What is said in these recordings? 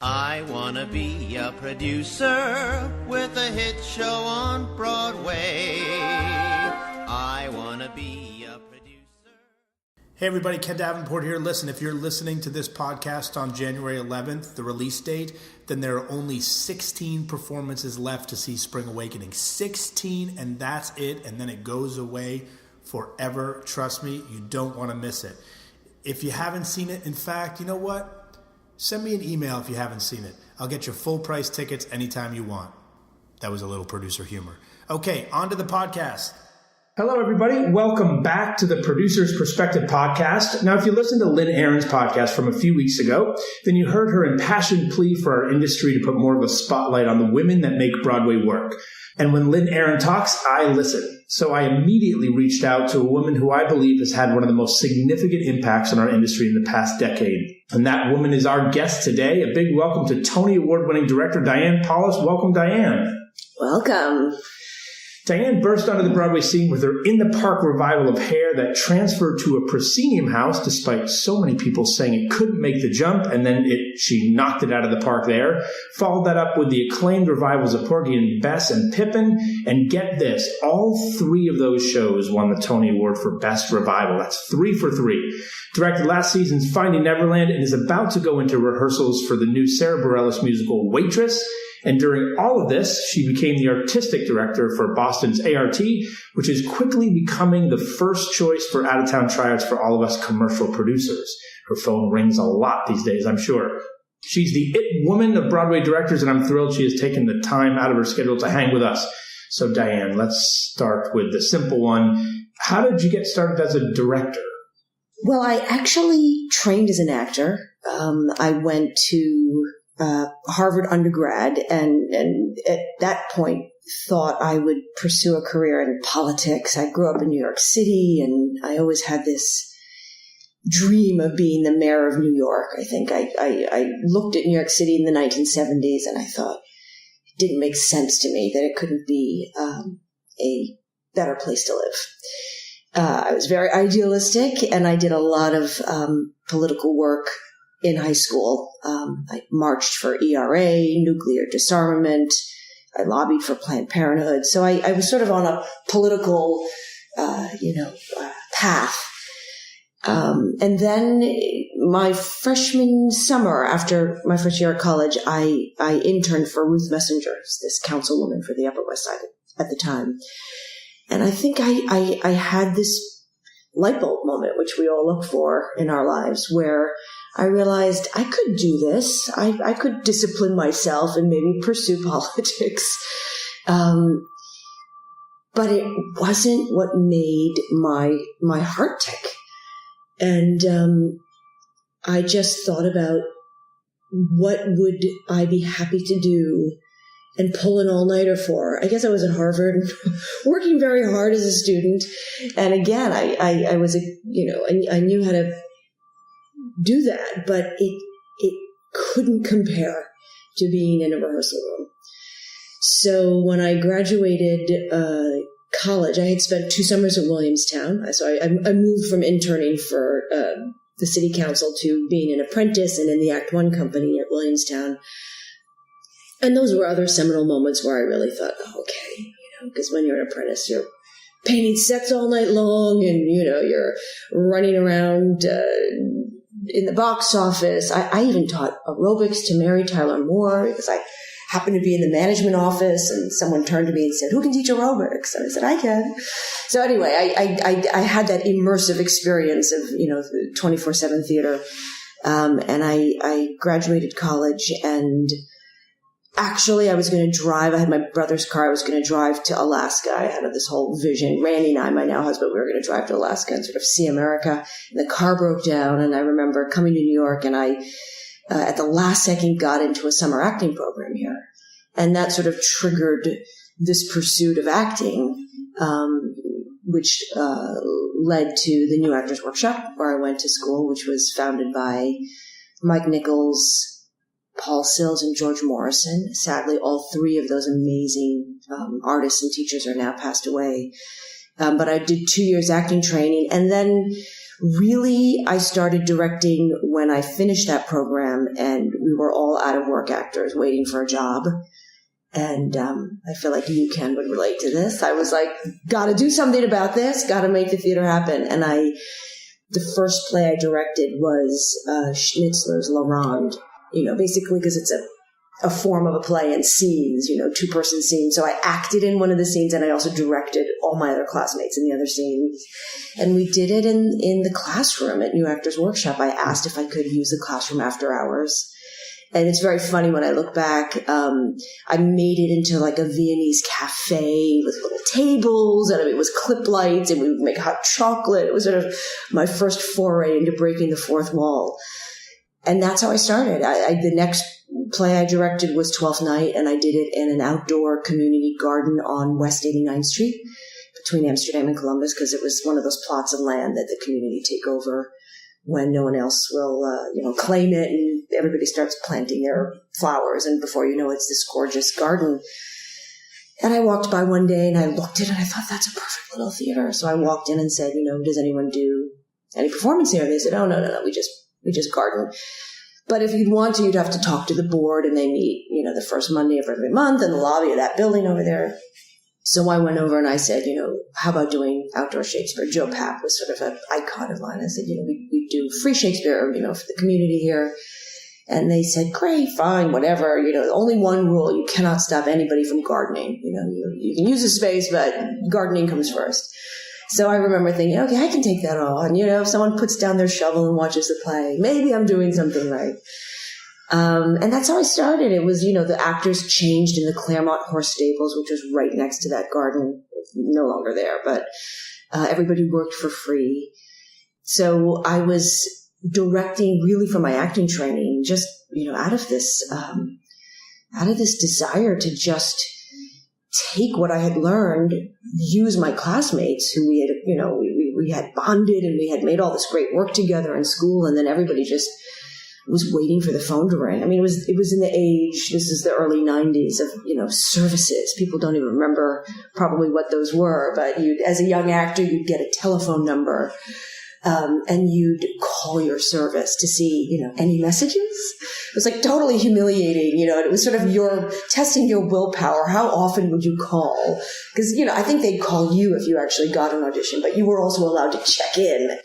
I wanna be a producer with a hit show on Broadway. I wanna be a producer. Hey everybody, Ken Davenport here. Listen, if you're listening to this podcast on January 11th, the release date, then there are only 16 performances left to see Spring Awakening. 16, and that's it, and then it goes away forever. Trust me, you don't want to miss it. If you haven't seen it, in fact, you know what? Send me an email if you haven't seen it. I'll get you full price tickets anytime you want. That was a little producer humor. Okay, on to the podcast. Hello, everybody. Welcome back to the Producer's Perspective podcast. Now, if you listened to Lynn Aaron's podcast from a few weeks ago, then you heard her impassioned plea for our industry to put more of a spotlight on the women that make Broadway work. And when Lynn Aaron talks, I listen. So I immediately reached out to a woman who I believe has had one of the most significant impacts on our industry in the past decade. And that woman is our guest today. A big welcome to Tony Award-winning director Diane Paulus. Welcome, Diane. Welcome. Diane burst onto the Broadway scene with her In the Park revival of Hair that transferred to a proscenium house despite so many people saying it couldn't make the jump, and then she knocked it out of the park there. Followed that up with the acclaimed revivals of Porgy and Bess and Pippin, and get this, all three of those shows won the Tony Award for Best Revival. That's 3 for 3. Directed last season's Finding Neverland and is about to go into rehearsals for the new Sarah Bareilles musical Waitress. And during all of this, she became the artistic director for Boston's ART, which is quickly becoming the first choice for out-of-town tryouts for all of us commercial producers. Her phone rings a lot these days, I'm sure. She's the it woman of Broadway directors, and I'm thrilled she has taken the time out of her schedule to hang with us. So, Diane, let's start with the simple one. How did you get started as a director? Well, I actually trained as an actor. I went to Harvard undergrad, and at that point thought I would pursue a career in politics. I grew up in New York City, and I always had this dream of being the mayor of New York. I think I looked at New York City in the 1970s, and I thought it didn't make sense to me that it couldn't be a better place to live. I was very idealistic, and I did a lot of political work in high school. I marched for ERA, nuclear disarmament. I lobbied for Planned Parenthood. So I was sort of on a political, path. And then my freshman summer, after my first year at college, I interned for Ruth Messenger, this councilwoman for the Upper West Side at the time. And I think I had this light bulb moment, which we all look for in our lives, where I realized I could do this. I could discipline myself and maybe pursue politics. But it wasn't what made my heart tick. And I just thought about what would I be happy to do and pull an all-nighter for. I guess I was at Harvard working very hard as a student. And again, I was I knew how to do that, but it couldn't compare to being in a rehearsal room. So when I graduated college, I had spent 2 summers at Williamstown. So I moved from interning for the city council to being an apprentice and in the Act One company at Williamstown. And those were other seminal moments where I really thought, oh, okay, because when you're an apprentice, you're painting sets all night long, and you're running around in the box office. I even taught aerobics to Mary Tyler Moore because I happened to be in the management office, and someone turned to me and said, "Who can teach aerobics?" And I said, "I can." So anyway, I had that immersive experience of 24/7 theater, and I graduated college, and actually I was going to drive. I had my brother's car. I was going to drive to Alaska. I had this whole vision. Randy and I, my now husband, we were going to drive to Alaska and sort of see America. And the car broke down, and I remember coming to New York, and I, at the last second, got into a summer acting program here. And that sort of triggered this pursuit of acting, which led to the New Actors Workshop, where I went to school, which was founded by Mike Nichols, Paul Sills, and George Morrison. Sadly, all 3 of those amazing artists and teachers are now passed away. But I did 2 years acting training, and then Really, I started directing when I finished that program, and we were all out of work actors waiting for a job. And I feel like you, Ken, would relate to this. I was like, got to do something about this, got to make the theater happen. And the first play I directed was Schnitzler's La Ronde, basically because it's a form of a play and scenes, two-person scenes. So I acted in one of the scenes, and I also directed all my other classmates in the other scenes. And we did it in the classroom at New Actors Workshop. I asked if I could use the classroom after hours. And it's very funny when I look back. I made it into like a Viennese cafe with little tables, and it was clip lights, and we would make hot chocolate. It was sort of my first foray into breaking the fourth wall. And that's how I started. The next play I directed was Twelfth Night, and I did it in an outdoor community garden on West 89th Street between Amsterdam and Columbus, because it was one of those plots of land that the community take over when no one else will, claim it, and everybody starts planting their flowers, and before you know it, it's this gorgeous garden. And I walked by one day, and I looked at it, and I thought, that's a perfect little theater. So I walked in and said, does anyone do any performance here? And they said, oh, no, we just garden. But if you'd want to, you'd have to talk to the board, and they meet, the first Monday of every month in the lobby of that building over there. So I went over and I said, how about doing outdoor Shakespeare? Joe Papp was sort of an icon of mine. I said, we do free Shakespeare, for the community here. And they said, great, fine, whatever. Only one rule, you cannot stop anybody from gardening. You can use the space, but gardening comes first. So I remember thinking, okay, I can take that on. If someone puts down their shovel and watches the play, maybe I'm doing something right. And that's how I started. It was, the actors changed in the Claremont Horse Stables, which was right next to that garden. No longer there, but everybody worked for free. So I was directing really for my acting training, just, out of this desire to just take what I had learned, use my classmates who we had, we had bonded, and we had made all this great work together in school. And then everybody just was waiting for the phone to ring. I mean, it was in the age, this is the early 90s of, services. People don't even remember probably what those were, but as a young actor, you'd get a telephone number, and you'd call your service to see, any messages. It was like totally humiliating, and it was sort of testing your willpower. How often would you call? Because, I think they'd call you if you actually got an audition, but you were also allowed to check in.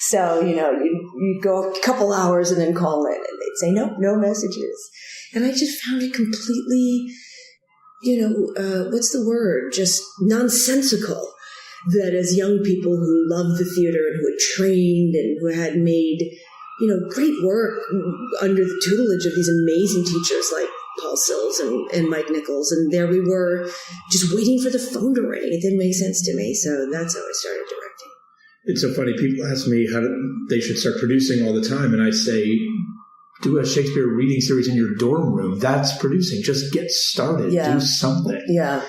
So, you'd go a couple hours and then call in, and they'd say, no messages. And I just found it completely, what's the word? Just nonsensical that as young people who loved the theater and who had trained and who had made, great work under the tutelage of these amazing teachers like Paul Sills and Mike Nichols. And there we were just waiting for the phone to ring. It didn't make sense to me. So that's how I started directing. It's so funny. People ask me how they should start producing all the time, and I say, do a Shakespeare reading series in your dorm room. That's producing. Just get started. Yeah. Do something. Yeah,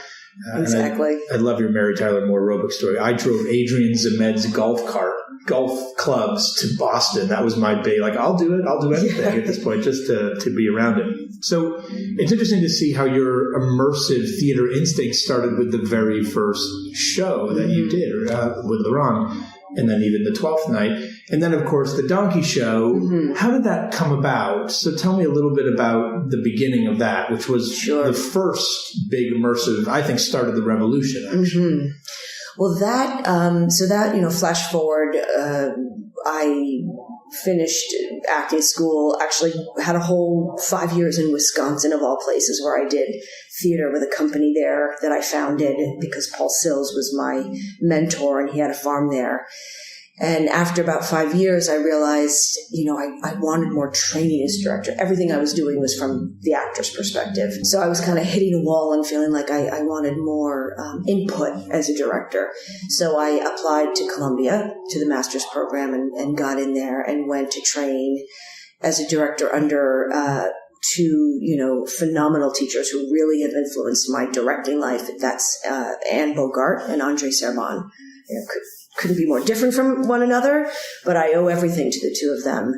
exactly. I love your Mary Tyler Moore aerobic story. I drove Adrian Zemed's golf clubs to Boston. That was my bait. Like, I'll do it. I'll do anything at this point just to be around it. So it's interesting to see how your immersive theater instinct started with the very first show that you did with La Ronde. And then even the 12th Night. And then, of course, the Donkey Show. Mm-hmm. How did that come about? So tell me a little bit about the beginning of that, which was the first big immersive, I think, started the revolution, actually. Mm-hmm. Well, flash forward, I finished acting school, actually had a whole 5 years in Wisconsin, of all places, where I did theater with a company there that I founded because Paul Sills was my mentor and he had a farm there. And after about 5 years, I realized, I wanted more training as a director. Everything I was doing was from the actor's perspective. So I was kind of hitting a wall and feeling like I wanted more input as a director. So I applied to Columbia, to the master's program, and got in there and went to train as a director under two, phenomenal teachers who really have influenced my directing life. That's Anne Bogart and Andre Serban. Couldn't be more different from one another, but I owe everything to the two of them.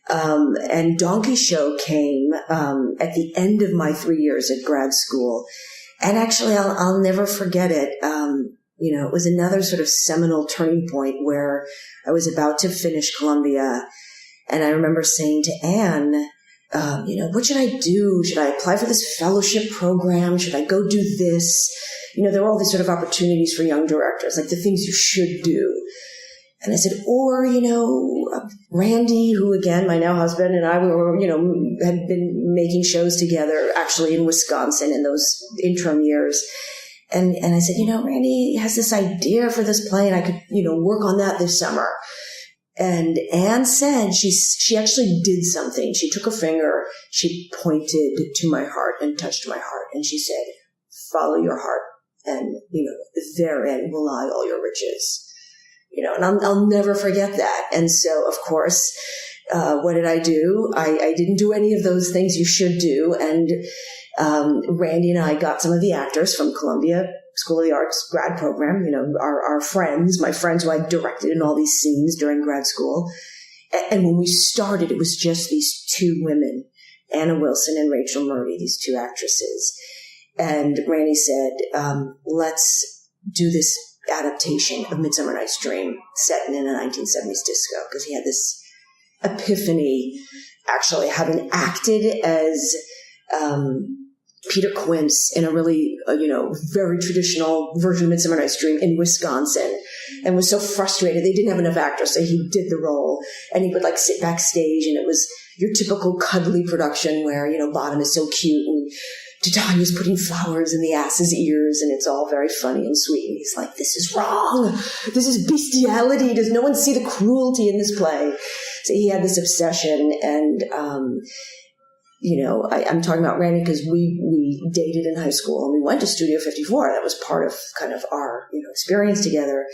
And Donkey Show came at the end of my 3 years at grad school. And actually, I'll never forget it. It was another sort of seminal turning point where I was about to finish Columbia, and I remember saying to Anne, what should I do? Should I apply for this fellowship program? Should I go do this? There were all these sort of opportunities for young directors, like the things you should do. And I said, or, Randy, who again, my now husband and I were, had been making shows together actually in Wisconsin in those interim years. And I said, Randy has this idea for this play and I could, work on that this summer. And Anne said she actually did something. She took a finger, she pointed to my heart and touched my heart. And she said, follow your heart and, therein will lie all your riches. And I'll never forget that. And so, of course, what did I do? I didn't do any of those things you should do. And Randy and I got some of the actors from Columbia School of the Arts grad program, our friends, my friends who I directed in all these scenes during grad school. And when we started, it was just these two women, Anna Wilson and Rachel Murray, these two actresses. And Randy said, let's do this adaptation of Midsummer Night's Dream set in a 1970s disco, because he had this epiphany, actually having acted as Peter Quince in a really, very traditional version of Midsummer Night's Dream in Wisconsin, and was so frustrated. They didn't have enough actors, so he did the role, and he would sit backstage, and it was your typical cuddly production where, Bottom is so cute, and Titania's putting flowers in the ass's ears, and it's all very funny and sweet. And he's like, this is wrong. This is bestiality. Does no one see the cruelty in this play? So he had this obsession. And, I'm talking about Randy because we dated in high school and we went to Studio 54. That was part of kind of our, experience together.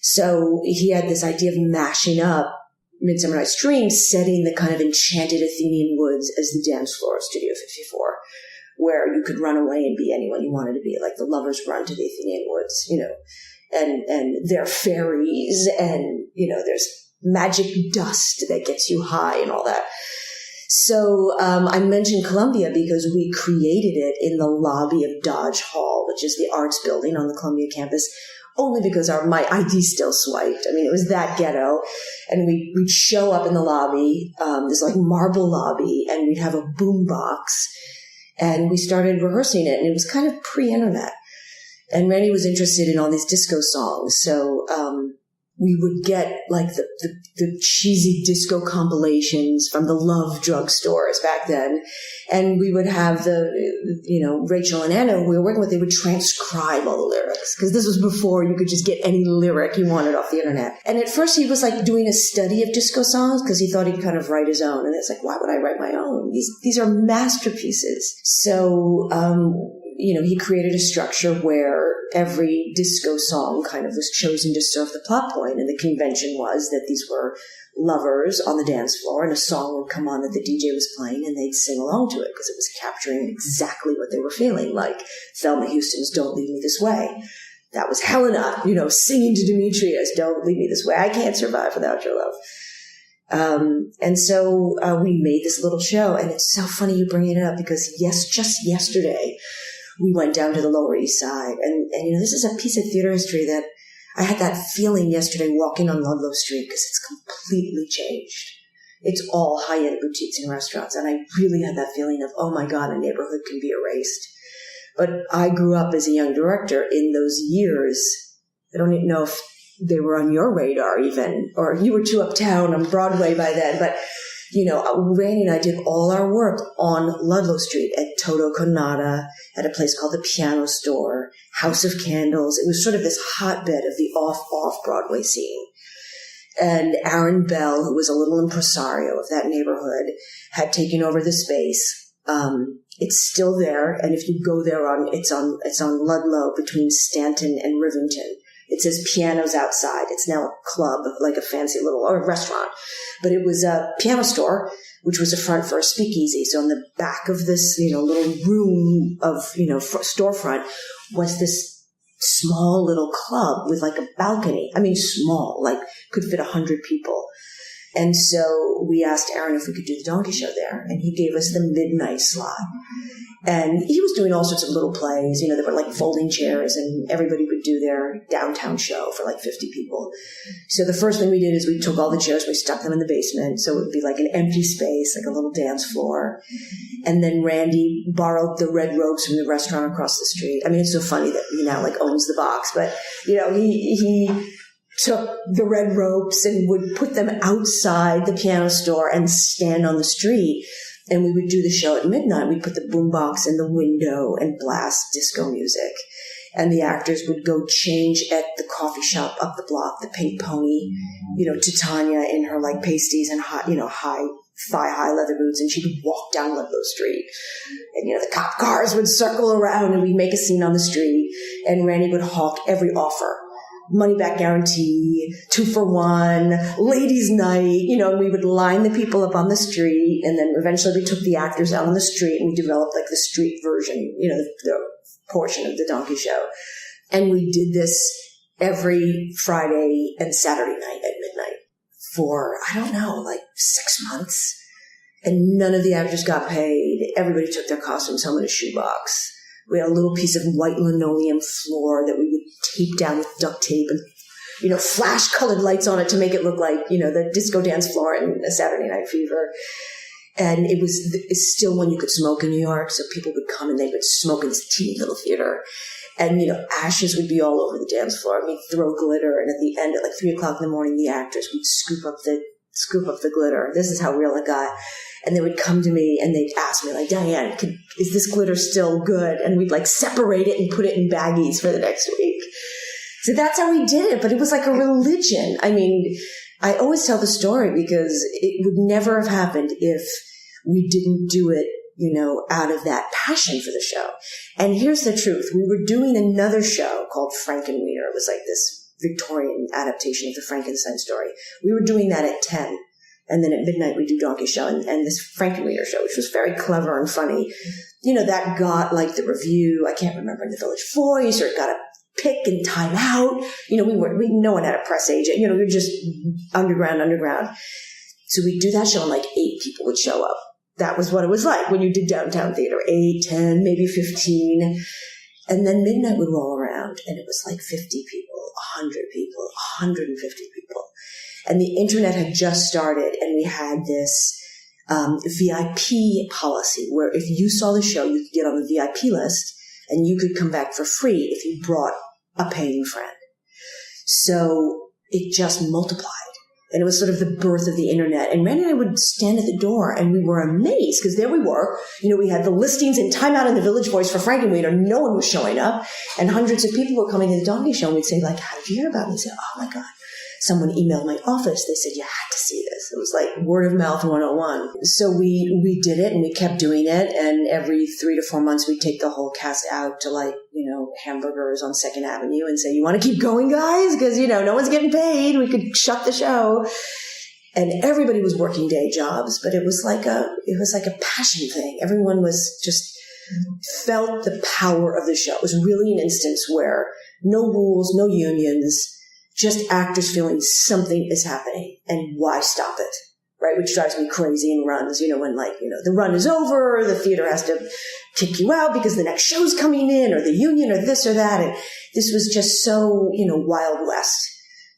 So he had this idea of mashing up Midsummer Night's Dream, setting the kind of enchanted Athenian woods as the dance floor of Studio 54. Where you could run away and be anyone you wanted to be, like the lovers run to the Athenian woods, and there are fairies and, there's magic dust that gets you high and all that. So I mentioned Columbia because we created it in the lobby of Dodge Hall, which is the arts building on the Columbia campus, only because my ID still swiped. I mean, it was that ghetto. And we'd show up in the lobby, this marble lobby, and we'd have a boombox. And we started rehearsing it, and it was kind of pre-internet. And Randy was interested in all these disco songs, so we would get the cheesy disco compilations from the Love Drug stores back then, and we would have Rachel and Anna, who we were working with, they would transcribe all the lyrics, because this was before you could just get any lyric you wanted off the internet. And at first he was doing a study of disco songs because he thought he'd kind of write his own, and it's why would I write my own? These are masterpieces. So he created a structure where every disco song kind of was chosen to serve the plot point, and the convention was that these were lovers on the dance floor, and a song would come on that the DJ was playing, and they'd sing along to it because it was capturing exactly what they were feeling, like Thelma Houston's "Don't Leave Me This Way." That was Helena, singing to Demetrius, "Don't leave me this way. I can't survive without your love." And so we made this little show, and it's so funny you bring it up because just yesterday we went down to the Lower East Side, and this is a piece of theater history that I had that feeling yesterday walking on Ludlow Street because it's completely changed. It's all high-end boutiques and restaurants, and I really had that feeling of, oh my God, a neighborhood can be erased. But I grew up as a young director in those years. I don't even know if they were on your radar even, or you were too uptown on Broadway by then, but Randy and I did all our work on Ludlow Street at Toto Conata, at a place called the Piano Store, House of Candles. It was sort of this hotbed of the off-Broadway scene. And Aaron Bell, who was a little impresario of that neighborhood, had taken over the space. It's still there, and if you go there it's on Ludlow between Stanton and Rivington. It says Pianos Outside. It's now a club, like a fancy little, or a restaurant. But it was a piano store, which was a front for a speakeasy. So on the back of this, little room of, storefront was this small little club with a balcony. I mean, small, could fit 100 people. And so we asked Aaron if we could do the donkey show there, and he gave us the midnight slot. And he was doing all sorts of little plays, that were like folding chairs, and everybody would do their downtown show for like 50 people. So the first thing we did is we took all the chairs, we stuck them in the basement, so it would be like an empty space, like a little dance floor. And then Randy borrowed the red robes from the restaurant across the street. I mean, it's so funny that he now like owns the box, but he took the red ropes and would put them outside the piano store and stand on the street. And we would do the show at midnight. We'd put the boombox in the window and blast disco music. And the actors would go change at the coffee shop up the block, the Pink Pony, Titania in her like pasties and high, thigh-high leather boots. And she would walk down Ludlow Street. And, the cop cars would circle around and we'd make a scene on the street. And Randy would hawk every offer. Money back guarantee, 2 for 1, ladies' night, and we would line the people up on the street. And then eventually we took the actors out on the street and we developed like the street version, the portion of the donkey show. And we did this every Friday and Saturday night at midnight for, I don't know, like 6 months. And none of the actors got paid. Everybody took their costumes home in a shoebox. We had a little piece of white linoleum floor that we would tape down with duct tape and, flash colored lights on it to make it look like, the disco dance floor in a Saturday Night Fever. And it's still when you could smoke in New York. So people would come and they would smoke in this teeny little theater. And, ashes would be all over the dance floor. And we'd throw glitter. And at the end, at like 3 o'clock in the morning, the actors would scoop up the glitter. This is how real it got. And they would come to me and they'd ask me, like, Diane, is this glitter still good? And we'd like separate it and put it in baggies for the next week. So that's how we did it. But it was like a religion. I mean, I always tell the story because it would never have happened if we didn't do it, out of that passion for the show. And here's the truth. We were doing another show called Franken. It was like this Victorian adaptation of the Frankenstein story. We were doing that at 10. And then at midnight, we do Donkey Show and this Frankenweeder show, which was very clever and funny. That got like the review, I can't remember, in the Village Voice, or it got a pick and Time Out. No one had a press agent. We were just underground. So we'd do that show and like 8 people would show up. That was what it was like when you did downtown theater. 8, 10, maybe 15. And then midnight would roll around and it was like 50 people, 100 people, 150 people. And the internet had just started and we had this VIP policy where if you saw the show, you could get on the VIP list and you could come back for free if you brought a paying friend. So it just multiplied. And it was sort of the birth of the internet. And Randy and I would stand at the door and we were amazed because there we were. We had the listings in Time Out in the Village Voice for Frankenweeder. No one was showing up. And hundreds of people were coming to the Donkey Show and we'd say, like, how did you hear about me? We'd say, oh my God. Someone emailed my office. They said, you had to see this. It was like word of mouth 101. So we did it and we kept doing it. And every 3 to 4 months, we'd take the whole cast out to like, hamburgers on 2nd Avenue and say, you want to keep going, guys? Because, no one's getting paid. We could shut the show. And everybody was working day jobs, but it was like a passion thing. Everyone was just felt the power of the show. It was really an instance where no rules, no unions, just actors feeling something is happening and why stop it, right? Which drives me crazy in runs, when the run is over, the theater has to kick you out because the next show's coming in or the union or this or that. And this was just so, Wild West,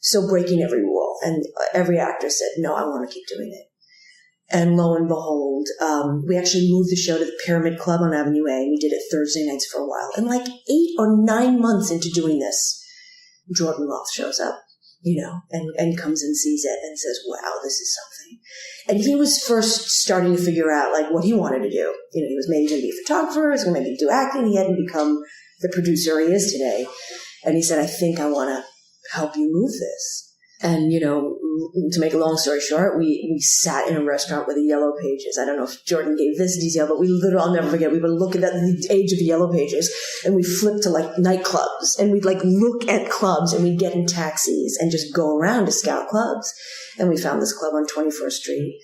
so breaking every rule. And every actor said, no, I want to keep doing it. And lo and behold, we actually moved the show to the Pyramid Club on Avenue A. And we did it Thursday nights for a while. And like 8 or 9 months into doing this, Jordan Roth shows up, and comes and sees it and says, wow, this is something. And he was first starting to figure out like what he wanted to do. He was maybe going to be a photographer, he was going to maybe do acting. He hadn't become the producer he is today. And he said, I think I want to help you move this. And, to make a long story short, we sat in a restaurant with the Yellow Pages. I don't know if Jordan gave this detail, but I'll never forget, we would look at the age of the Yellow Pages and we flipped to like nightclubs and we'd like look at clubs and we'd get in taxis and just go around to scout clubs. And we found this club on 21st Street,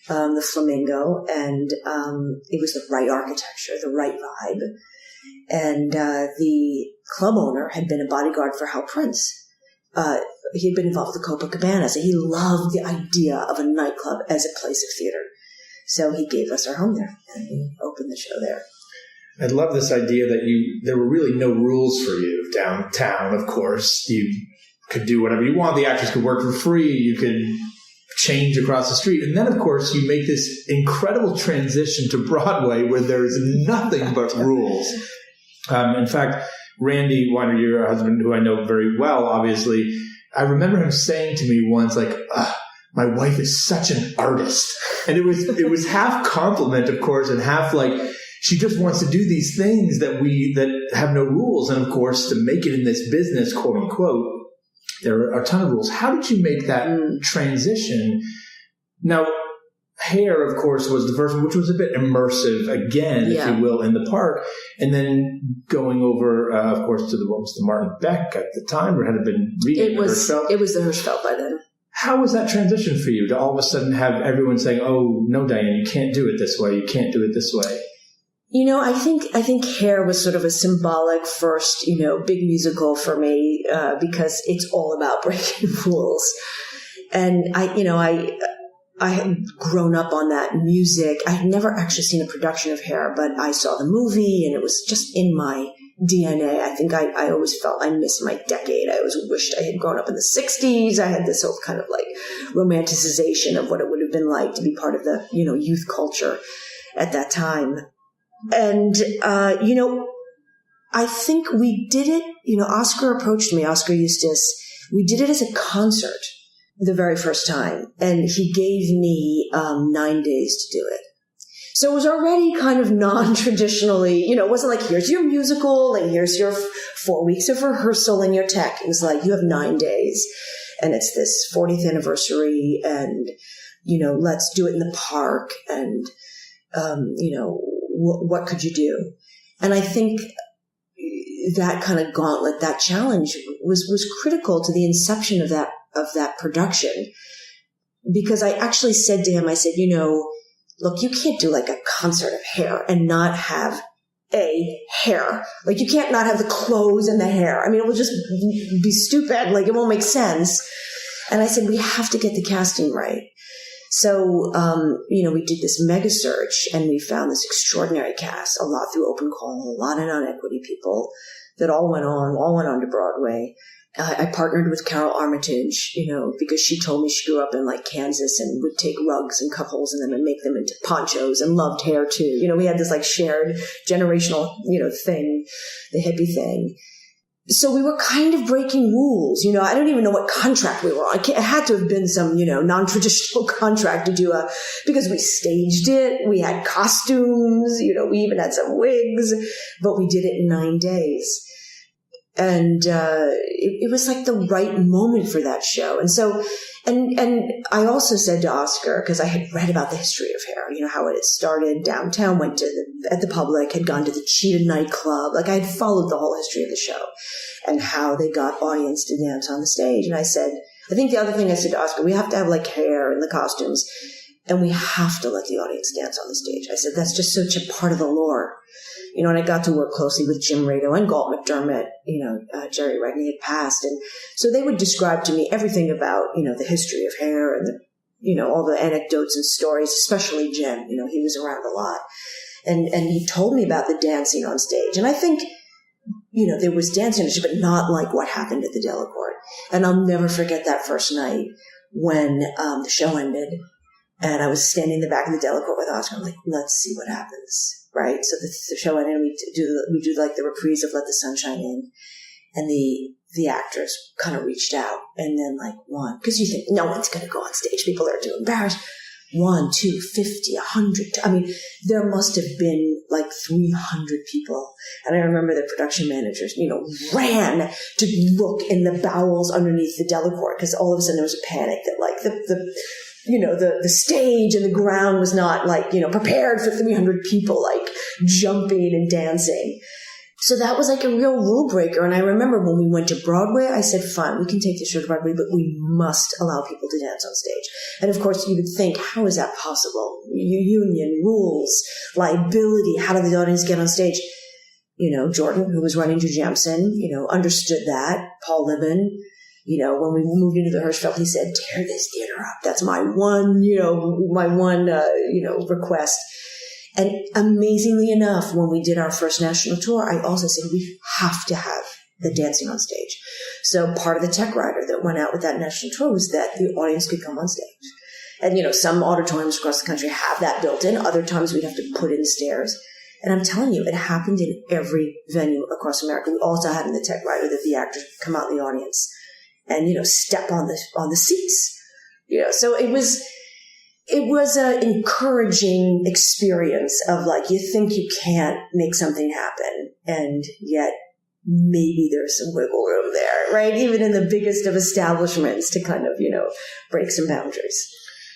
the Flamingo, and it was the right architecture, the right vibe. And the club owner had been a bodyguard for Hal Prince. he had been involved with Copacabana, so he loved the idea of a nightclub as a place of theater. So he gave us our home there, and we opened the show there. I love this idea that there were really no rules for you downtown, of course. You could do whatever you want. The actors could work for free. You could change across the street. And then, of course, you make this incredible transition to Broadway where there's nothing but rules. In fact, Randy Weiner, your husband, who I know very well, obviously, I remember him saying to me once, like, my wife is such an artist. And it was half compliment, of course, and half like, she just wants to do these things that have no rules. And of course, to make it in this business, quote unquote, there are a ton of rules. How did you make that transition? Now, Hair, of course, was the first one, which was a bit immersive again, if you will, in the park. And then going over, of course, to the Martin Beck at the time, or had it been reading It was the Hirschfeld by then. How was that transition for you to all of a sudden have everyone saying, oh, no, Diane, you can't do it this way. You can't do it this way. I think Hair was sort of a symbolic first, big musical for me, because it's all about breaking rules. And I had grown up on that music. I had never actually seen a production of Hair, but I saw the movie and it was just in my DNA. I think I always felt I missed my decade. I always wished I had grown up in the 60s. I had this whole kind of like romanticization of what it would have been like to be part of the, youth culture at that time. And, I think we did it, Oscar approached me, Oscar Eustace. We did it as a concert the very first time. And he gave me 9 days to do it. So it was already kind of non-traditionally, it wasn't like, here's your musical and here's your 4 weeks of rehearsal and your tech. It was like, you have 9 days and it's this 40th anniversary and, let's do it in the park and, what could you do? And I think that kind of gauntlet, that challenge was critical to the inception of that production. Because I actually said to him, I said, look, you can't do like a concert of Hair and not have hair. Like you can't not have the clothes and the hair. I mean, it will just be stupid. Like it won't make sense. And I said, we have to get the casting right. So, we did this mega search and we found this extraordinary cast, a lot through open call, a lot of non-equity people that all went on to Broadway. I partnered with Carol Armitage, because she told me she grew up in like Kansas and would take rugs and cut holes in them and make them into ponchos and loved hair too. We had this like shared generational, thing, the hippie thing. So we were kind of breaking rules. I don't even know what contract we were on. It had to have been some, non-traditional contract to do because we staged it. We had costumes, we even had some wigs, but we did it in 9 days. And, it was like the right moment for that show. And so, and I also said to Oscar, because I had read about the history of Hair, how it had started downtown, went to at the Public, had gone to the Cheetah nightclub. Like I had followed the whole history of the show and how they got audience to dance on the stage. And I said, I think the other thing I said to Oscar, we have to have like hair and the costumes and we have to let the audience dance on the stage. I said, that's just such a part of the lore. And I got to work closely with Jim Rado and Galt McDermott. Jerry Regney had passed. And so they would describe to me everything about, the history of Hair and all the anecdotes and stories, especially Jim. He was around a lot. And he told me about the dancing on stage. And I think, there was dancing, but not like what happened at the Delacorte. And I'll never forget that first night when the show ended. And I was standing in the back of the Delacorte with Oscar. I'm like, let's see what happens. Right. So the show ended and we do like the reprise of Let the Sun Shine In. And the actors kind of reached out and then like one, because you think no one's going to go on stage. People are too embarrassed. 1, 2, 50, 100. I mean, there must have been like 300 people. And I remember the production managers, ran to look in the bowels underneath the Delacorte because all of a sudden there was a panic that like the stage and the ground was not like, prepared for 300 people like jumping and dancing. So that was like a real rule breaker. And I remember when we went to Broadway, I said, fine, we can take this show to Broadway, but we must allow people to dance on stage. And of course, you would think, how is that possible? Union, rules, liability, how did the audience get on stage? Jordan, who was running Drew Jamson, understood that. Paul Libban, When we moved into the Hirschfeld, he said, tear this theater up. That's my one, request. And amazingly enough, when we did our first national tour, I also said, we have to have the dancing on stage. So part of the tech rider that went out with that national tour was that the audience could come on stage. And, some auditoriums across the country have that built in. Other times we'd have to put in stairs. And I'm telling you, it happened in every venue across America. We also had in the tech rider that the actors would come out in the audience and, step on the seats. So it was an encouraging experience of like, you think you can't make something happen, and yet maybe there's some wiggle room there, right? Even in the biggest of establishments to kind of, break some boundaries.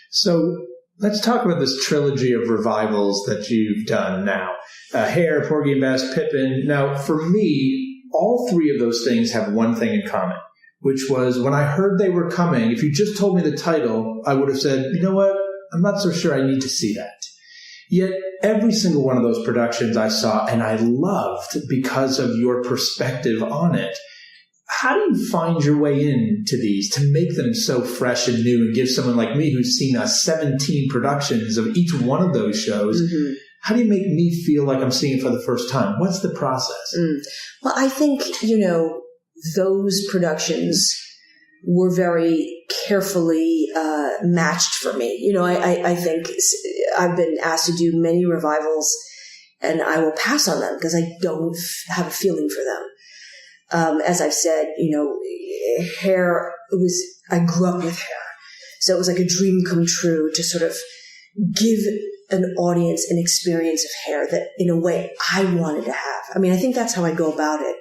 So let's talk about this trilogy of revivals that you've done now. Hair, Porgy and Bess, Pippin. Now, for me, all three of those things have one thing in common, which was when I heard they were coming, if you just told me the title, I would have said, you know what? I'm not so sure I need to see that. Yet every single one of those productions I saw and I loved because of your perspective on it. How do you find your way into these to make them so fresh and new and give someone like me who's seen 17 productions of each one of those shows, how do you make me feel like I'm seeing it for the first time? What's the process? Well, I think, those productions were very carefully matched for me. I think I've been asked to do many revivals and I will pass on them because I don't have a feeling for them. As I've said, Hair, I grew up with Hair. So it was like a dream come true to sort of give an audience an experience of Hair that in a way I wanted to have. I mean, I think that's how I go about it.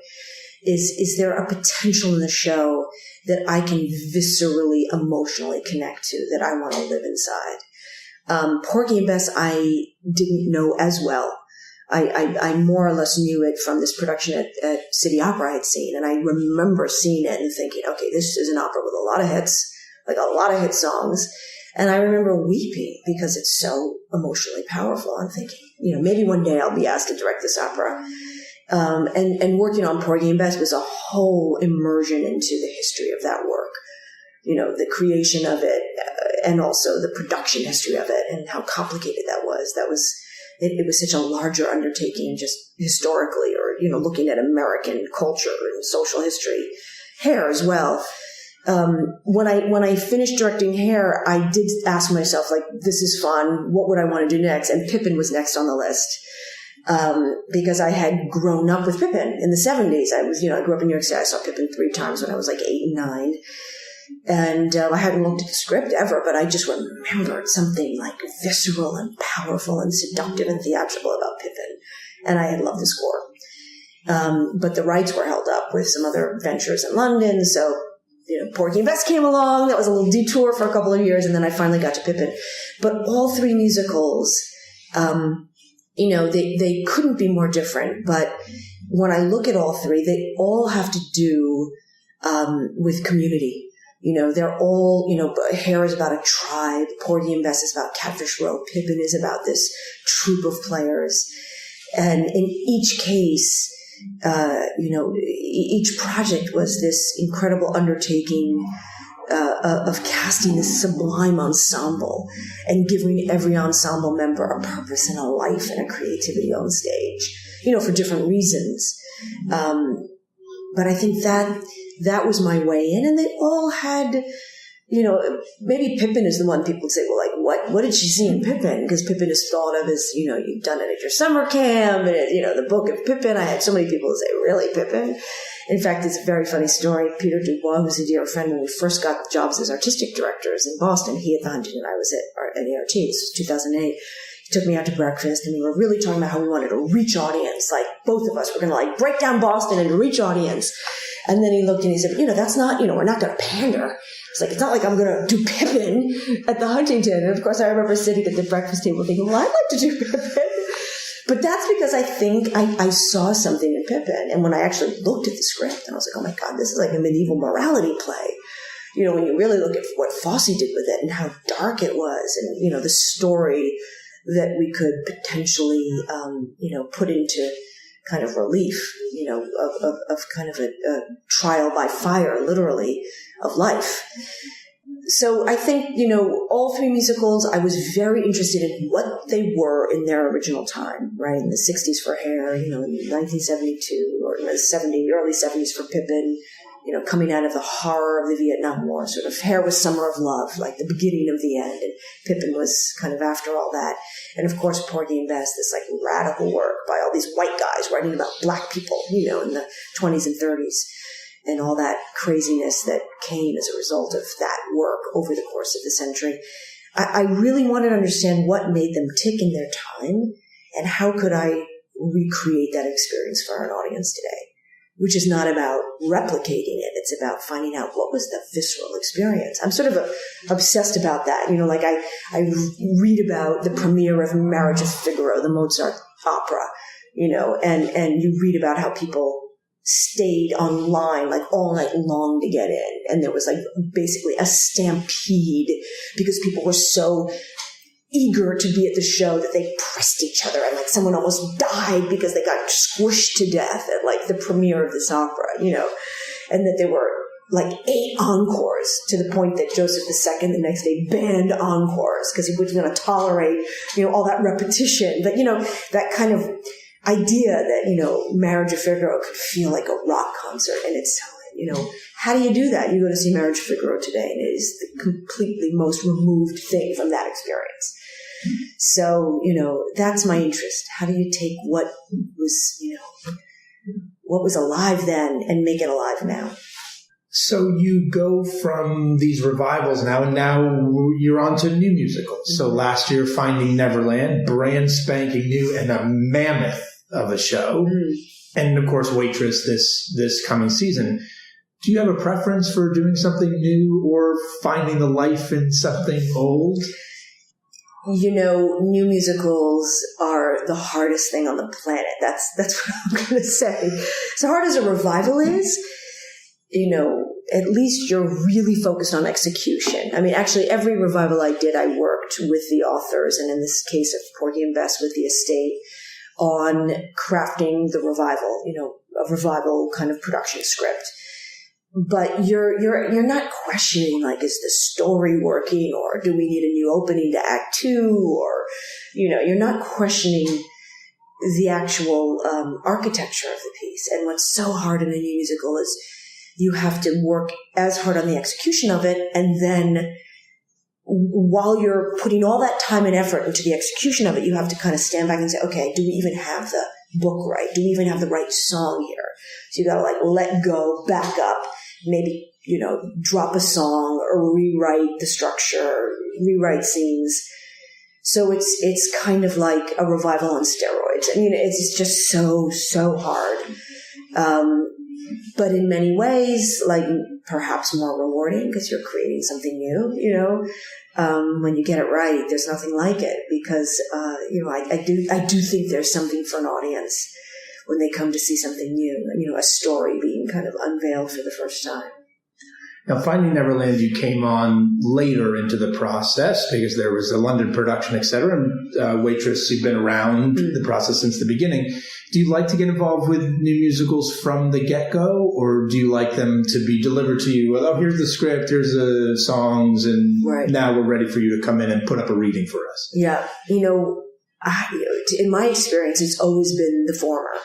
Is there a potential in the show that I can viscerally, emotionally connect to, that I want to live inside? Porgy and Bess, I didn't know as well. I more or less knew it from this production at City Opera I had seen. And I remember seeing it and thinking, okay, this is an opera with a lot of hits, like a lot of hit songs. And I remember weeping because it's so emotionally powerful. I'm thinking, maybe one day I'll be asked to direct this opera. And working on Porgy and Bess was a whole immersion into the history of that work. The creation of it and also the production history of it and how complicated that was. It was such a larger undertaking just historically or, looking at American culture and social history. Hair as well. When I finished directing Hair, I did ask myself, like, this is fun. What would I want to do next? And Pippin was next on the list. Because I had grown up with Pippin in the 70s. I grew up in New York City. I saw Pippin 3 times when I was like 8 and 9. And I hadn't looked at the script ever, but I just remembered something like visceral and powerful and seductive and theatrical about Pippin. And I had loved the score. But the rights were held up with some other ventures in London. So, Porgy and Bess came along. That was a little detour for a couple of years. And then I finally got to Pippin. But all 3 musicals, they couldn't be more different. But when I look at all 3, they all have to do with community. They're all, Hair is about a tribe. Porgy and Bess is about Catfish Row. Pippin is about this troupe of players. And in each case, each project was this incredible undertaking of casting this sublime ensemble and giving every ensemble member a purpose and a life and a creativity on stage, for different reasons. But I think that was my way in, and they all had, maybe Pippin is the one people would say, well, like, what did she see in Pippin? Because Pippin is thought of as, you've done it at your summer camp, and, the book of Pippin. I had so many people say, really, Pippin? In fact, it's a very funny story. Peter Dubois, who's a dear friend, when we first got jobs as artistic directors in Boston, he at the Huntington, I was at the RT, this was 2008. He took me out to breakfast, and we were really talking about how we wanted to reach audience. Like, both of us were going to, break down Boston and reach audience. And then he looked and he said, that's not, we're not going to pander. It's like, it's not like I'm going to do Pippin at the Huntington. And of course, I remember sitting at the breakfast table thinking, well, I'd like to do Pippin. But that's because I think I saw something in Pippin. And when I actually looked at the script, and I was like, oh my God, this is like a medieval morality play. When you really look at what Fosse did with it and how dark it was and, the story that we could potentially, put into kind of relief, of kind of a trial by fire, literally, of life. So I think, all three musicals, I was very interested in what they were in their original time, right? In the 60s for Hair, in 1972, or in the early 70s for Pippin, coming out of the horror of the Vietnam War. Sort of Hair was Summer of Love, like the beginning of the end, and Pippin was kind of after all that. And of course, Porgy and Bess, this like radical work by all these white guys writing about black people, in the 20s and 30s. And all that craziness that came as a result of that work over the course of the century. I really wanted to understand what made them tick in their time, and how could I recreate that experience for an audience today, which is not about replicating it. It's about finding out what was the visceral experience. I'm sort of obsessed about that. I read about the premiere of Marriage of Figaro, the Mozart opera, and you read about how people stayed online like all night long to get in. And there was like basically a stampede because people were so eager to be at the show that they pressed each other, and like someone almost died because they got squished to death at like the premiere of this opera, and that there were like 8 encores, to the point that Joseph II the next day banned encores because he wasn't going to tolerate, all that repetition. But, that kind of idea that, Marriage of Figaro could feel like a rock concert in its time, how do you do that? You go to see Marriage of Figaro today, and it is the completely most removed thing from that experience. So, that's my interest. How do you take what was alive then and make it alive now? So you go from these revivals now, and now you're on to new musicals. Mm-hmm. So last year, Finding Neverland, brand spanking new and a mammoth of a show. Mm-hmm. And of course, Waitress this coming season. Do you have a preference for doing something new or finding the life in something old? New musicals are the hardest thing on the planet. That's what I'm going to say. So hard as a revival is, at least you're really focused on execution. I mean, actually, every revival I did, I worked with the authors, and in this case of Porgy and Bess with the estate, on crafting the revival, a revival kind of production script. But you're not questioning, like, is the story working, or do we need a new opening to Act 2, or, you're not questioning the actual architecture of the piece. And what's so hard in a new musical is you have to work as hard on the execution of it, and then while you're putting all that time and effort into the execution of it, you have to kind of stand back and say, okay, do we even have the book right? Do we even have the right song here? So you got to like let go, back up, maybe, drop a song or rewrite the structure, rewrite scenes. So it's kind of like a revival on steroids. I mean, it's just so hard. But in many ways, like perhaps more rewarding because you're creating something new, when you get it right, there's nothing like it because, I do think there's something for an audience when they come to see something new, a story being kind of unveiled for the first time. Now, Finding Neverland, you came on later into the process because there was a London production, et cetera, and Waitress, you've been around the process since the beginning. Do you like to get involved with new musicals from the get-go, or do you like them to be delivered to you? Well, oh, here's the script, here's the songs, and now we're ready for you to come in and put up a reading for us. Yeah. In my experience, it's always been the former.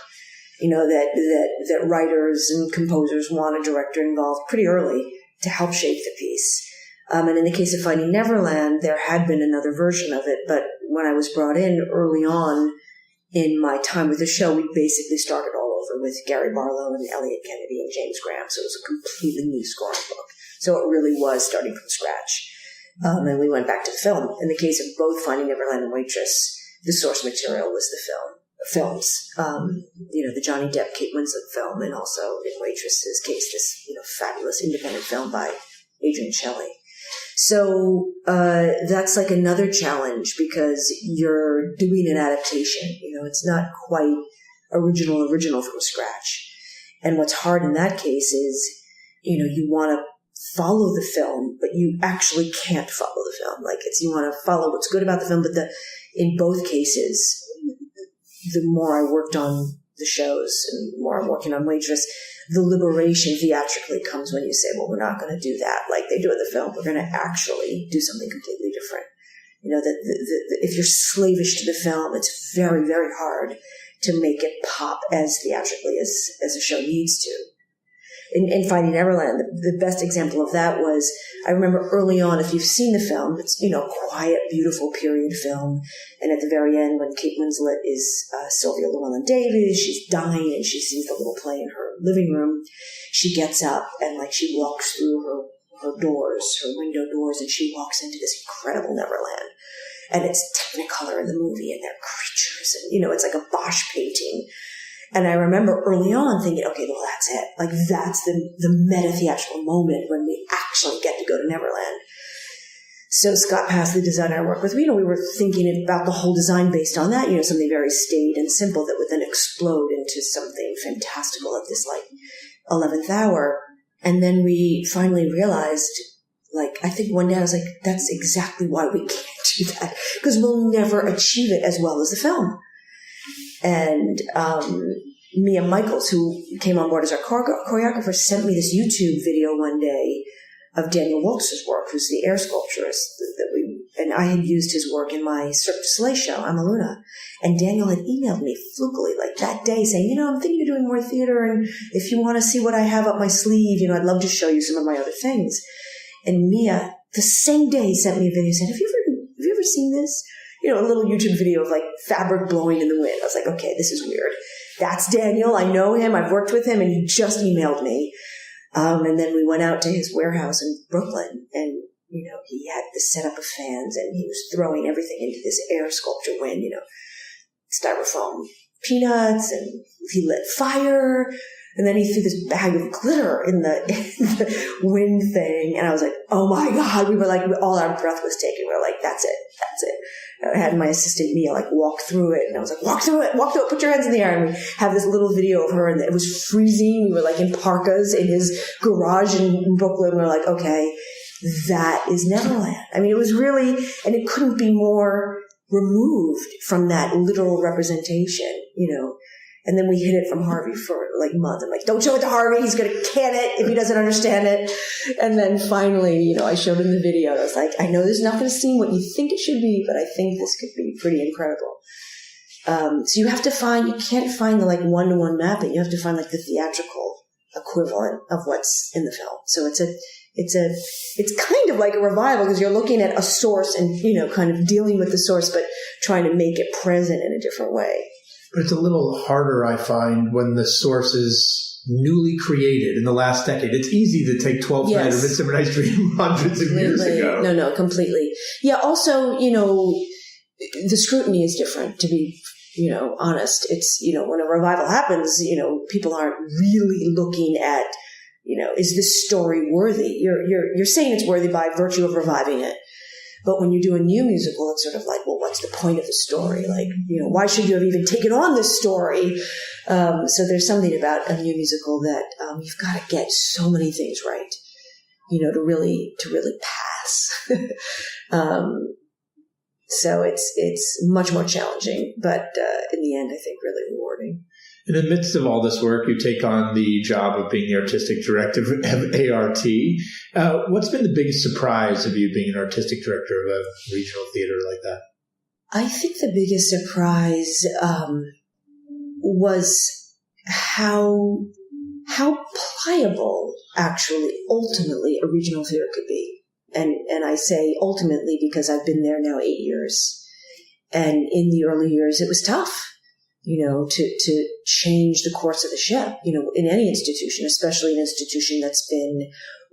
That writers and composers want a director involved pretty early to help shape the piece. And in the case of Finding Neverland, there had been another version of it, but when I was brought in early on in my time with the show, we basically started all over with Gary Barlow and Elliot Kennedy and James Graham, so it was a completely new scoring book. So it really was starting from scratch. And we went back to the film. In the case of both Finding Neverland and Waitress, the source material was the films. The Johnny Depp, Kate Winslet film, and also in Waitress's case, this, fabulous independent film by Adrian Shelley. So, that's like another challenge because you're doing an adaptation. It's not quite original from scratch. And what's hard in that case is, you want to follow the film, but you actually can't follow the film. Like you want to follow what's good about the film, but in both cases, the more I worked on the shows and more I'm working on Waitress, the liberation theatrically comes when you say, well, we're not going to do that like they do in the film. We're going to actually do something completely different. You know, that if you're slavish to the film, it's very, very hard to make it pop as theatrically as a show needs to. In Finding Neverland, the best example of that was, I remember early on, if you've seen the film, it's, you know, quiet, beautiful period film. And at the very end, when Kate Winslet is Sylvia Llewellyn-Davis, she's dying and she sees the little play in her living room. She gets up and like she walks through her doors, her window doors, and she walks into this incredible Neverland. And it's Technicolor in the movie, and they're creatures, and, you know, it's like a Bosch painting. And I remember early on thinking, okay, well, that's it. Like, that's the meta-theatrical moment when we actually get to go to Neverland. So Scott Pass, the designer I work with, you know, we were thinking about the whole design based on that, you know, something very staid and simple that would then explode into something fantastical at this, like, 11th hour. And then we finally realized, like, I think one day I was like, that's exactly why we can't do that, because we'll never achieve it as well as the film. And Mia Michaels, who came on board as our choreographer, sent me this YouTube video one day of Daniel Woltz's work, who's the air sculpturist and I had used his work in my Cirque du Soleil show, I'm a Luna. And Daniel had emailed me flukily like that day saying, you know, I'm thinking of doing more theater, and if you want to see what I have up my sleeve, you know, I'd love to show you some of my other things. And Mia, the same day, sent me a video and said, have you ever seen this? You know, a little YouTube video of like fabric blowing in the wind. I was like, okay, this is weird. That's Daniel. I know him. I've worked with him, and he just emailed me. And then we went out to his warehouse in Brooklyn, and, you know, he had the setup of fans, and he was throwing everything into this air sculpture wind, you know, styrofoam peanuts, and he lit fire. And then he threw this bag of glitter in the wind thing. And I was like, oh my God. We were like, all our breath was taken. We were like, that's it. I had my assistant Mia like walk through it. And I was like, walk through it, put your hands in the air. And we have this little video of her, and it was freezing. We were like in parkas in his garage in Brooklyn. We were like, okay, that is Neverland. I mean, it was really, and it couldn't be more removed from that literal representation, you know. And then we hid it from Harvey for like a month. I'm like, don't show it to Harvey. He's going to can it if he doesn't understand it. And then finally, you know, I showed him the video. I was like, I know this is not going to seem what you think it should be, but I think this could be pretty incredible. So you have to find, you can't find the like one-to-one mapping. You have to find like the theatrical equivalent of what's in the film. So it's kind of like a revival, because you're looking at a source and, you know, kind of dealing with the source, but trying to make it present in a different way. But it's a little harder, I find, when the source is newly created in the last decade. It's easy to take 12th Night of Midsummer Night's Dream hundreds of years ago. No, completely. Yeah, also, you know, the scrutiny is different, to be, you know, honest. It's, you know, when a revival happens, you know, people aren't really looking at, you know, is this story worthy? You're saying it's worthy by virtue of reviving it. But when you do a new musical, it's sort of like, well, what's the point of the story? Like, you know, why should you have even taken on this story? So there's something about a new musical that you've got to get so many things right, you know, to really pass. So it's much more challenging, but in the end, I think really rewarding. In the midst of all this work, you take on the job of being the artistic director of ART. What's been the biggest surprise of you being an artistic director of a regional theater like that? I think the biggest surprise was how pliable, actually, ultimately, a regional theater could be. And I say ultimately because I've been there now 8 years. And in the early years, it was tough, you know, to change the course of the ship, you know, in any institution, especially an institution that's been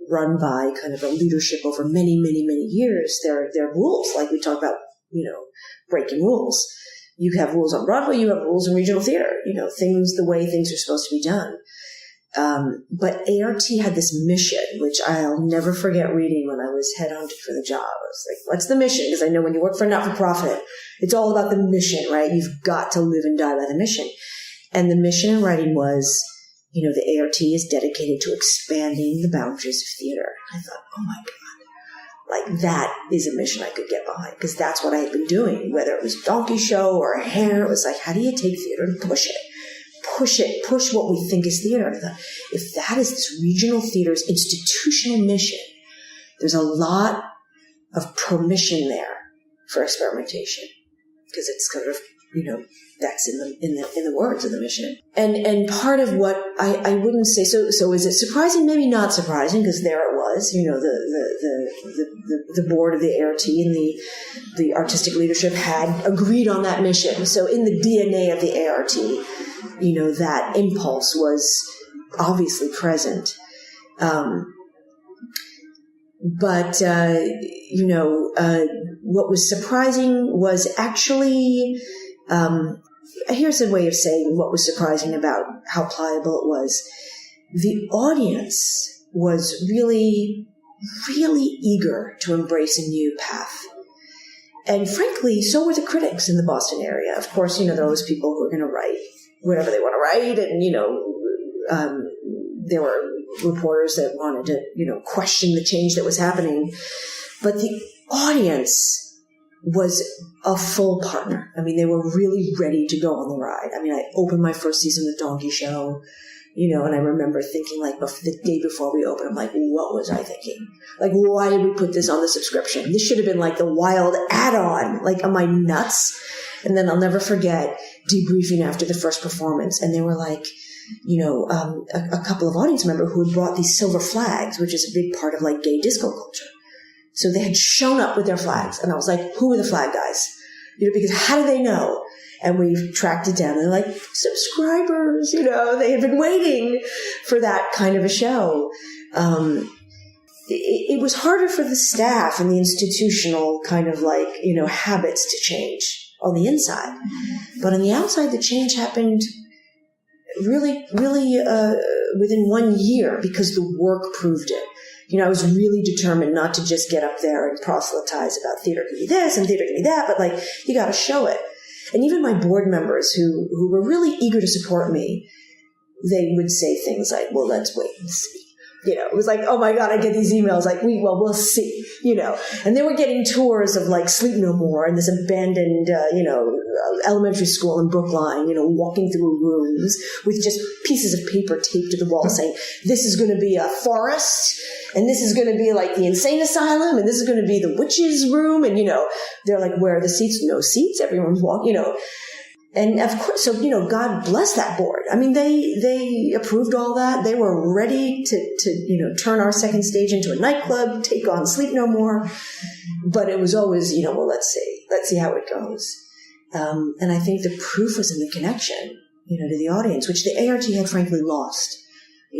run by kind of a leadership over many, many, many years. There are rules, like we talk about, you know, breaking rules. You have rules on Broadway, you have rules in regional theater, you know, things, the way things are supposed to be done. But ART had this mission, which I'll never forget reading when I was headhunted for the job. I was like, what's the mission? Because I know when you work for a not-for-profit, it's all about the mission, right? You've got to live and die by the mission. And the mission in writing was, you know, the ART is dedicated to expanding the boundaries of theater. I thought, oh my God, like that is a mission I could get behind, because that's what I had been doing, whether it was Donkey Show or Hair. It was like, how do you take theater and push push what we think is theater. If that is this regional theater's institutional mission, there's a lot of permission there for experimentation, because it's kind of, that's in the words of the mission. And part of what I wouldn't say, so is it surprising? Maybe not surprising, because there it was, the board of the ART and the artistic leadership had agreed on that mission. So in the DNA of the ART, that impulse was obviously present. But what was surprising was actually, here's a way of saying what was surprising about how pliable it was. The audience was really, really eager to embrace a new path. And frankly, so were the critics in the Boston area. Of course, there were those people who were going to write whatever they want to write. And, there were reporters that wanted to, question the change that was happening. But the audience was a full partner. I mean, they were really ready to go on the ride. I mean, I opened my first season with Donkey Show, and I remember thinking, like, the day before we opened, I'm like, what was I thinking? Like, why did we put this on the subscription? This should have been like the wild add-on. Like, am I nuts? And then I'll never forget debriefing after the first performance. And they were like, a couple of audience members who had brought these silver flags, which is a big part of like gay disco culture. So they had shown up with their flags. And I was like, who are the flag guys? Because how do they know? And we tracked it down. And they're like, subscribers, they had been waiting for that kind of a show. It was harder for the staff and the institutional kind of like, habits to change on the inside. But on the outside, the change happened really, really within 1 year, because the work proved it. I was really determined not to just get up there and proselytize about theater can be this and theater can be that, but like, you got to show it. And even my board members who were really eager to support me, they would say things like, well, let's wait and see. It was like, oh my God, I get these emails like, we'll see, and they were getting tours of like Sleep No More and this abandoned, elementary school in Brookline, walking through rooms with just pieces of paper taped to the wall saying, this is going to be a forest, and this is going to be like the insane asylum, and this is going to be the witch's room. And, they're like, where are the seats? No seats. Everyone's walking, And of course, so, God bless that board. I mean, they approved all that. They were ready to turn our second stage into a nightclub, take on Sleep No More. But it was always, well, let's see how it goes. And I think the proof was in the connection, to the audience, which the ART had frankly lost.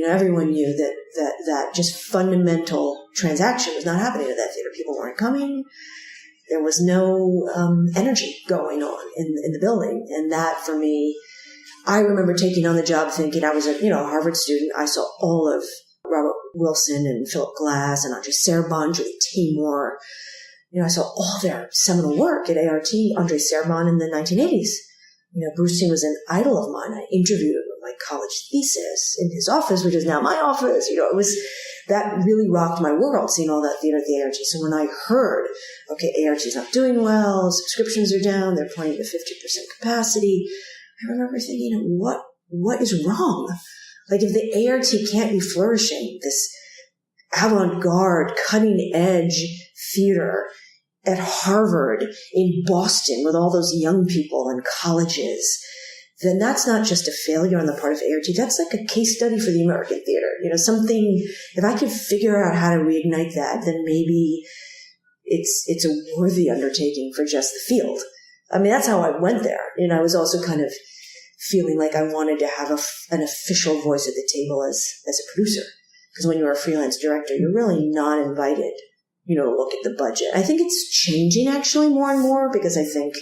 Everyone knew that just fundamental transaction was not happening at that theater. People weren't coming. There was no energy going on in the building. And that, for me, I remember taking on the job thinking, I was a Harvard student. I saw all of Robert Wilson and Philip Glass and Andre Serban, Julie Taymor. I saw all their seminal work at ART, Andre Serban in the 1980s. Brustein was an idol of mine. I interviewed him with my college thesis in his office, which is now my office. It was, that really rocked my world, seeing all that theater at the ART. So when I heard, okay, ART's not doing well, subscriptions are down, they're playing to 50% capacity, I remember thinking, what is wrong? Like, if the ART can't be flourishing, this avant-garde, cutting-edge theater at Harvard, in Boston, with all those young people and colleges, then that's not just a failure on the part of ART. That's like a case study for the American theater. Something, if I could figure out how to reignite that, then maybe it's a worthy undertaking for just the field. I mean, that's how I went there. I was also kind of feeling like I wanted to have an official voice at the table as a producer. Because when you're a freelance director, you're really not invited, to look at the budget. I think it's changing actually more and more, because I think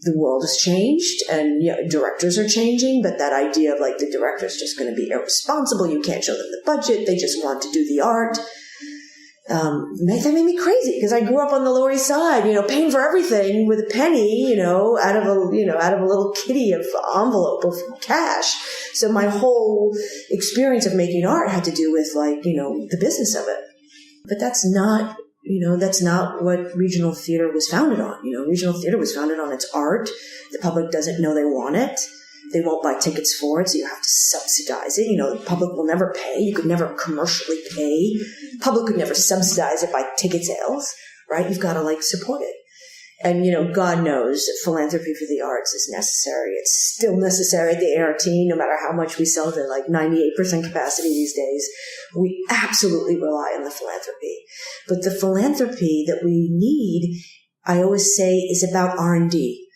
the world has changed and directors are changing, but that idea of like the director's just going to be irresponsible, you can't show them the budget, they just want to do the art. That made me crazy, because I grew up on the Lower East Side, paying for everything with a penny, out of a little kitty of envelope of cash. So my whole experience of making art had to do with like, the business of it. But that's not what regional theater was founded on. Regional theater was founded on its art. The public doesn't know they want it. They won't buy tickets for it, so you have to subsidize it. The public will never pay. You could never commercially pay. The public could never subsidize it by ticket sales, right? You've got to support it. And, God knows that philanthropy for the arts is necessary. It's still necessary at the ART, no matter how much we sell to 98% capacity these days. We absolutely rely on the philanthropy. But the philanthropy that we need, I always say, is about R&D.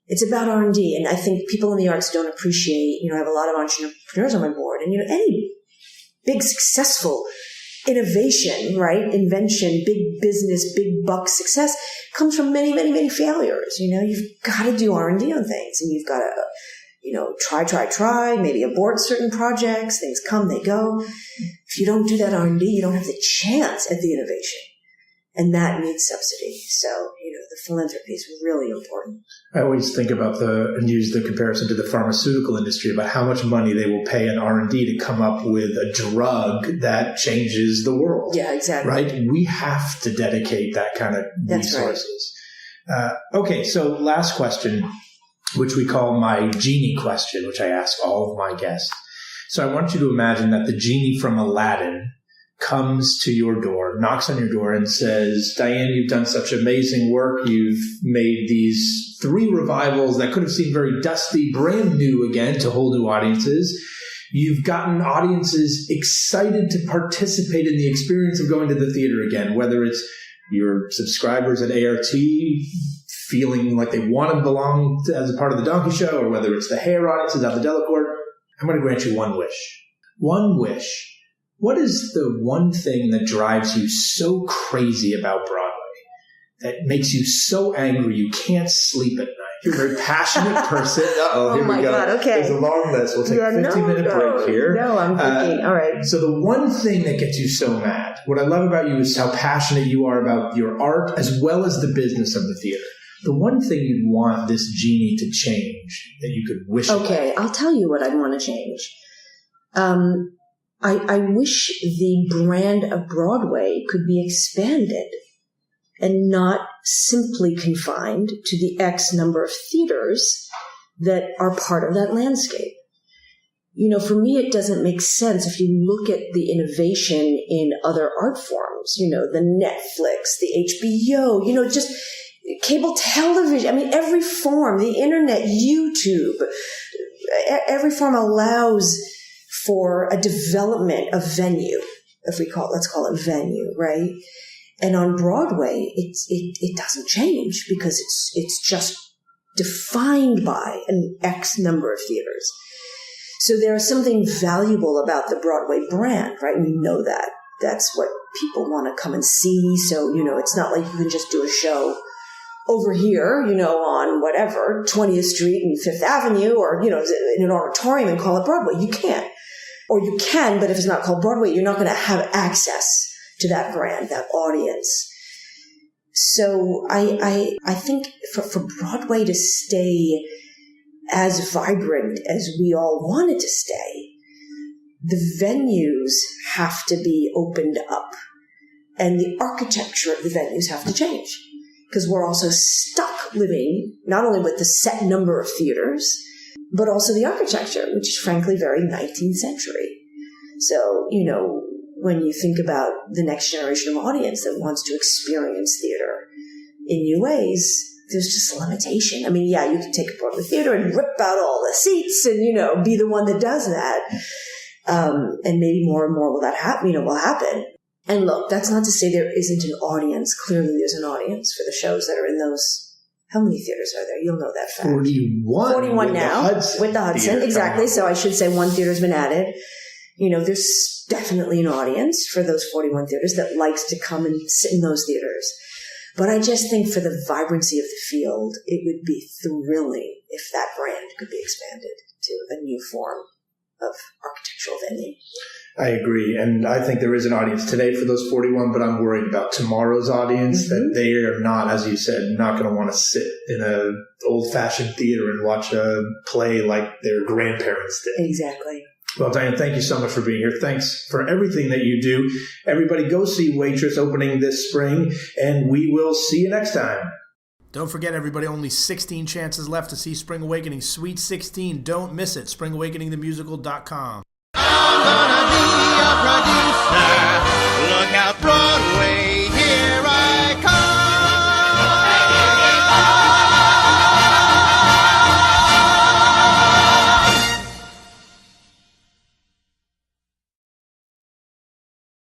It's about R&D. And I think people in the arts don't appreciate, I have a lot of entrepreneurs on my board. And, any big successful innovation, right? Invention, big business, big buck success comes from many, many, many failures. You've got to do R&D on things, and you've got to, try, maybe abort certain projects. Things come, they go. If you don't do that R&D, you don't have the chance at the innovation. And that needs subsidy. So, the philanthropy is really important. I always think about and use the comparison to the pharmaceutical industry about how much money they will pay in R&D to come up with a drug that changes the world. Yeah, exactly. Right? We have to dedicate that kind of resources. Right. Okay, so last question, which we call my Genie Question, which I ask all of my guests. So I want you to imagine that the genie from Aladdin comes to your door, knocks on your door and says, Diane, you've done such amazing work. You've made these 3 revivals that could have seemed very dusty, brand new again to whole new audiences. You've gotten audiences excited to participate in the experience of going to the theater again, whether it's your subscribers at ART feeling like they want to belong as a part of the Donkey Show, or whether it's the hair audiences at the Delacorte. I'm going to grant you one wish. One wish. What is the one thing that drives you so crazy about Broadway, that makes you so angry you can't sleep at night? You're a very passionate person. Uh-oh, here we go. God, okay. There's a long list. We'll take a 15-minute break here. No, I'm thinking. All right. So the one thing that gets you so mad, what I love about you is how passionate you are about your art as well as the business of the theater. The one thing you'd want this genie to change that you could wish Okay, I'll tell you what I'd want to change. I wish the brand of Broadway could be expanded and not simply confined to the X number of theaters that are part of that landscape. For me, it doesn't make sense if you look at the innovation in other art forms, the Netflix, the HBO, just cable television. I mean, every form, the internet, YouTube, every form allows for a development of venue, let's call it venue, right? And on Broadway, it doesn't change because it's just defined by an X number of theaters. So there is something valuable about the Broadway brand, right? We know that. That's what people want to come and see. So, it's not like you can just do a show over here, on whatever, 20th Street and 5th Avenue, or, in an auditorium and call it Broadway. You can't. Or you can, but if it's not called Broadway, you're not going to have access to that brand, that audience. So I think for Broadway to stay as vibrant as we all want it to stay, the venues have to be opened up. And the architecture of the venues have to change. Because we're also stuck living not only with the set number of theaters, but also the architecture, which is frankly very 19th century. So, when you think about the next generation of audience that wants to experience theater in new ways, there's just a limitation. I mean, yeah, you can take a Broadway theater and rip out all the seats and, be the one that does that. And maybe more and more will happen. And look, that's not to say there isn't an audience. Clearly there's an audience for the shows that are in those. How many theaters are there? You'll know that fact. 41 now. With the Hudson. Theater. Exactly. So I should say one theater's been added. There's definitely an audience for those 41 theaters that likes to come and sit in those theaters. But I just think for the vibrancy of the field, it would be thrilling if that brand could be expanded to a new form of architectural venue. I agree. And I think there is an audience today for those 41, but I'm worried about tomorrow's audience, that they are not, as you said, not going to want to sit in an old-fashioned theater and watch a play like their grandparents did. Exactly. Well, Diane, thank you so much for being here. Thanks for everything that you do. Everybody go see Waitress opening this spring, and we will see you next time. Don't forget, everybody, only 16 chances left to see Spring Awakening. Sweet 16. Don't miss it. SpringAwakeningTheMusical.com. I'm gonna be a producer. Look out, Broadway.